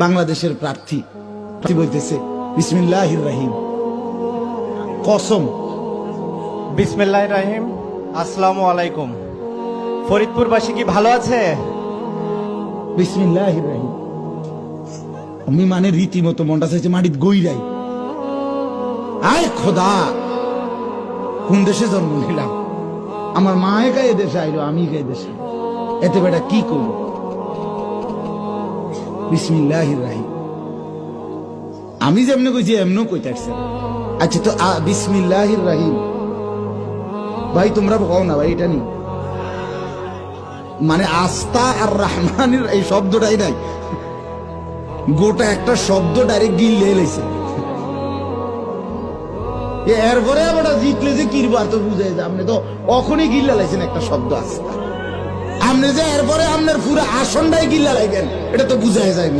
বাংলাদেশের প্রার্থী বলতেছে বিসমিল্লাহির রহিম। কসম। বিসমিল্লাহির রহিম। আসসালামু আলাইকুম। ফরিদপুরবাসী কি ভালো আছে? বিসমিল্লাহির রহিম। আমি মানে রীতিমতো মনটা চাইছে মাটিত গইরাই। আয় খোদা, কোন দেশে জন্ম নিলাম? আমার মায়ে গায়ে দেশে আইলো, আমি গায়ে দেশে, এতে বেটা কি করব? বিসমিল্লাহির রহিম। আমি যেমনি কইছি এমনও কইতে আসছে। আচ্ছা তো বিসমিল্লাহির রহিম ভাই তোমরা কও না ভাই, এটা নেই মানে আস্তা আর রহমানের এই শব্দটাই নাই, গোটা একটা শব্দ ডাইরেক্ট গিলে এলাইছে। এরপরে আবার জিতলে যে কিরবার তো বুঝাই যায়, আপনি তো অখনই গিল্লা লাইছেন একটা শব্দ আস্তা, আপনি যে এরপরে আপনার পুরো আসনটাই গিল্লা লাইবেন এটা তো বুঝাই যায়।